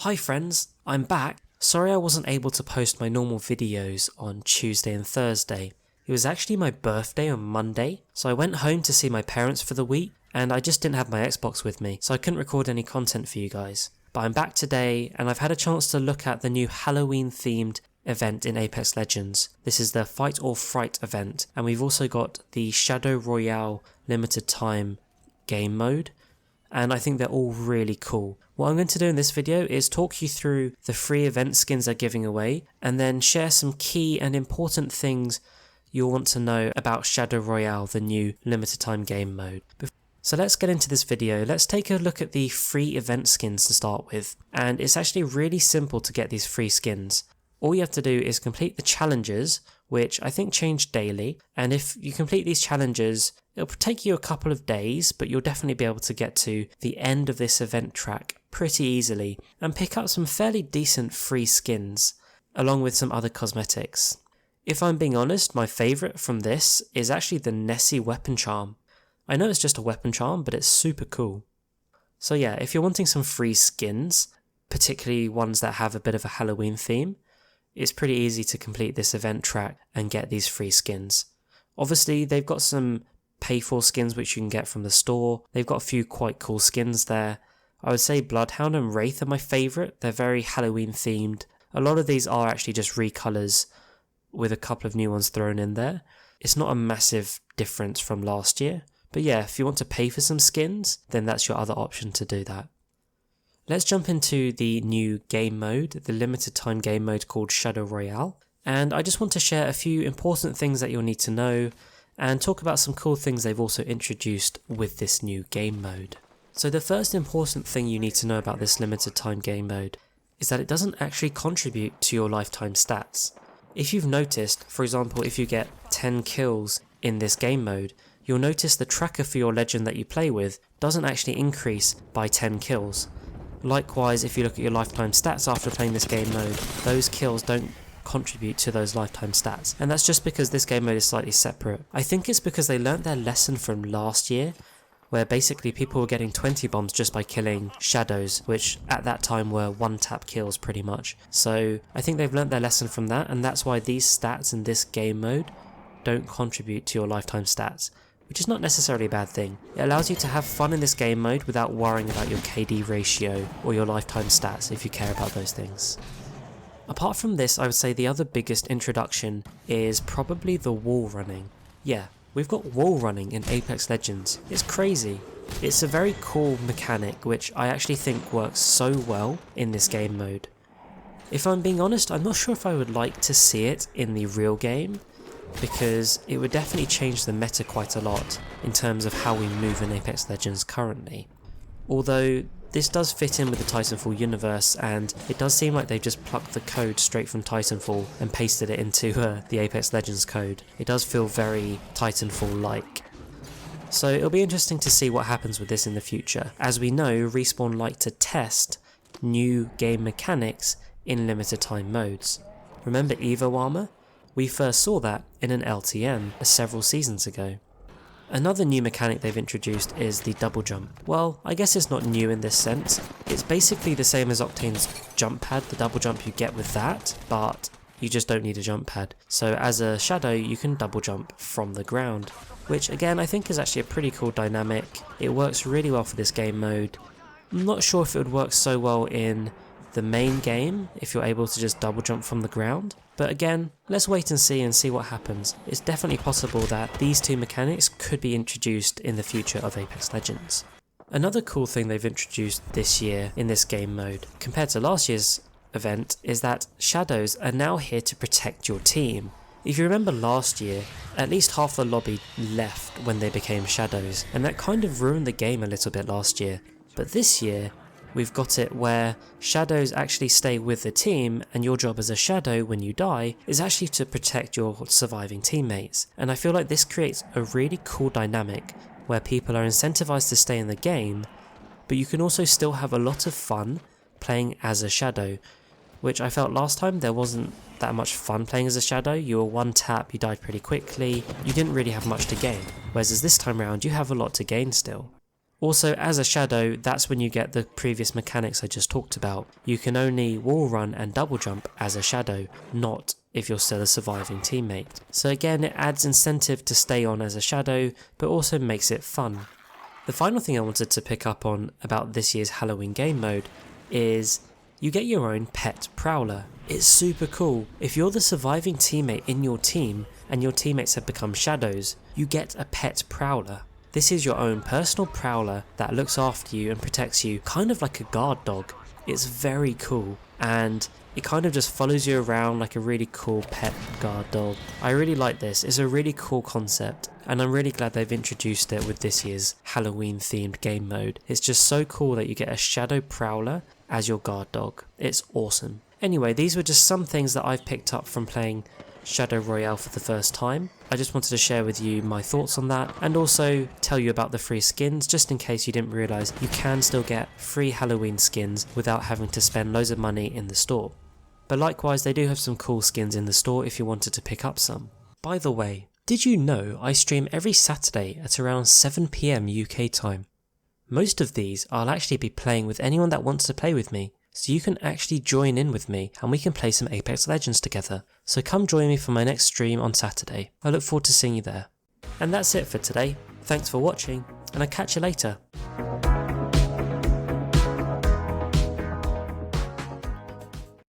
Hi friends, I'm back. Sorry I wasn't able to post my normal videos on Tuesday and Thursday. It was actually my birthday on Monday, so I went home to see my parents for the week, and I just didn't have my Xbox with me, so I couldn't record any content for you guys. But I'm back today, and I've had a chance to look at the new Halloween-themed event in Apex Legends. This is the Fight or Fright event, and we've also got the Shadow Royale limited time game mode, and I think they're all really cool. What I'm going to do in this video is talk you through the free event skins they're giving away, and then share some key and important things you'll want to know about Shadow Royale, the new limited time game mode. So let's get into this video. Let's take a look at the free event skins to start with, and it's actually really simple to get these free skins. All you have to do is complete the challenges, which I think change daily, and if you complete these challenges, it'll take you a couple of days, but you'll definitely be able to get to the end of this event track pretty easily and pick up some fairly decent free skins, along with some other cosmetics. If I'm being honest, my favourite from this is actually the Nessie weapon charm. I know it's just a weapon charm, but it's super cool. So yeah, if you're wanting some free skins, particularly ones that have a bit of a Halloween theme, it's pretty easy to complete this event track and get these free skins. Obviously, they've got some pay for skins which you can get from the store. They've got a few quite cool skins there. I would say Bloodhound and Wraith are my favourite. They're very Halloween themed. A lot of these are actually just recolours with a couple of new ones thrown in there. It's not a massive difference from last year. But yeah, if you want to pay for some skins, then that's your other option to do that. Let's jump into the new game mode, the limited time game mode called Shadow Royale. And I just want to share a few important things that you'll need to know and talk about some cool things they've also introduced with this new game mode. So the first important thing you need to know about this limited time game mode is that it doesn't actually contribute to your lifetime stats. If you've noticed, for example, if you get 10 kills in this game mode, you'll notice the tracker for your legend that you play with doesn't actually increase by 10 kills. Likewise, if you look at your lifetime stats after playing this game mode, those kills don't contribute to those lifetime stats, and that's just because this game mode is slightly separate. I think it's because they learnt their lesson from last year, where basically people were getting 20 bombs just by killing shadows, which at that time were one-tap kills pretty much. So I think they've learnt their lesson from that, and that's why these stats in this game mode don't contribute to your lifetime stats, which is not necessarily a bad thing. It allows you to have fun in this game mode without worrying about your KD ratio or your lifetime stats if you care about those things. Apart from this, I would say the other biggest introduction is probably the wall running. Yeah, we've got wall running in Apex Legends. It's crazy. It's a very cool mechanic which I actually think works so well in this game mode. If I'm being honest, I'm not sure if I would like to see it in the real game, because it would definitely change the meta quite a lot in terms of how we move in Apex Legends currently. Although this does fit in with the Titanfall universe, and it does seem like they've just plucked the code straight from Titanfall and pasted it into the Apex Legends code. It does feel very Titanfall-like. So it'll be interesting to see what happens with this in the future. As we know, Respawn like to test new game mechanics in limited time modes. Remember Evo Armor? We first saw that in an LTM several seasons ago. Another new mechanic they've introduced is the double jump. Well, I guess it's not new in this sense. It's basically the same as Octane's jump pad, the double jump you get with that, but you just don't need a jump pad. So as a shadow, you can double jump from the ground, which again I think is actually a pretty cool dynamic. It works really well for this game mode. I'm not sure if it would work so well in the main game if you're able to just double jump from the ground. But again, let's wait and see what happens. It's definitely possible that these two mechanics could be introduced in the future of Apex Legends. Another cool thing they've introduced this year in this game mode, compared to last year's event, is that shadows are now here to protect your team. If you remember last year, at least half the lobby left when they became shadows, and that kind of ruined the game a little bit last year. But this year, we've got it where shadows actually stay with the team, and your job as a shadow when you die is actually to protect your surviving teammates. And I feel like this creates a really cool dynamic where people are incentivized to stay in the game, but you can also still have a lot of fun playing as a shadow, which I felt last time there wasn't that much fun playing as a shadow. You were one tap, you died pretty quickly, you didn't really have much to gain. Whereas this time around you have a lot to gain still. Also, as a Shadow, that's when you get the previous mechanics I just talked about. You can only wall run and double jump as a Shadow, not if you're still a surviving teammate. So again, it adds incentive to stay on as a Shadow, but also makes it fun. The final thing I wanted to pick up on about this year's Halloween game mode is you get your own pet Prowler. It's super cool. If you're the surviving teammate in your team and your teammates have become Shadows, you get a pet Prowler. This is your own personal Prowler that looks after you and protects you, kind of like a guard dog. It's very cool, and it kind of just follows you around like a really cool pet guard dog. I really like this. It's a really cool concept, and I'm really glad they've introduced it with this year's Halloween themed game mode. It's just so cool that you get a Shadow Prowler as your guard dog. It's awesome. Anyway, these were just some things that I've picked up from playing Shadow Royale for the first time. I just wanted to share with you my thoughts on that, and also tell you about the free skins, just in case you didn't realise you can still get free Halloween skins without having to spend loads of money in the store. But likewise, they do have some cool skins in the store if you wanted to pick up some. By the way, did you know I stream every Saturday at around 7 PM UK time? Most of these I'll actually be playing with anyone that wants to play with me, so you can actually join in with me and we can play some Apex Legends together. So come join me for my next stream on Saturday. I look forward to seeing you there. And that's it for today. Thanks for watching, and I'll catch you later.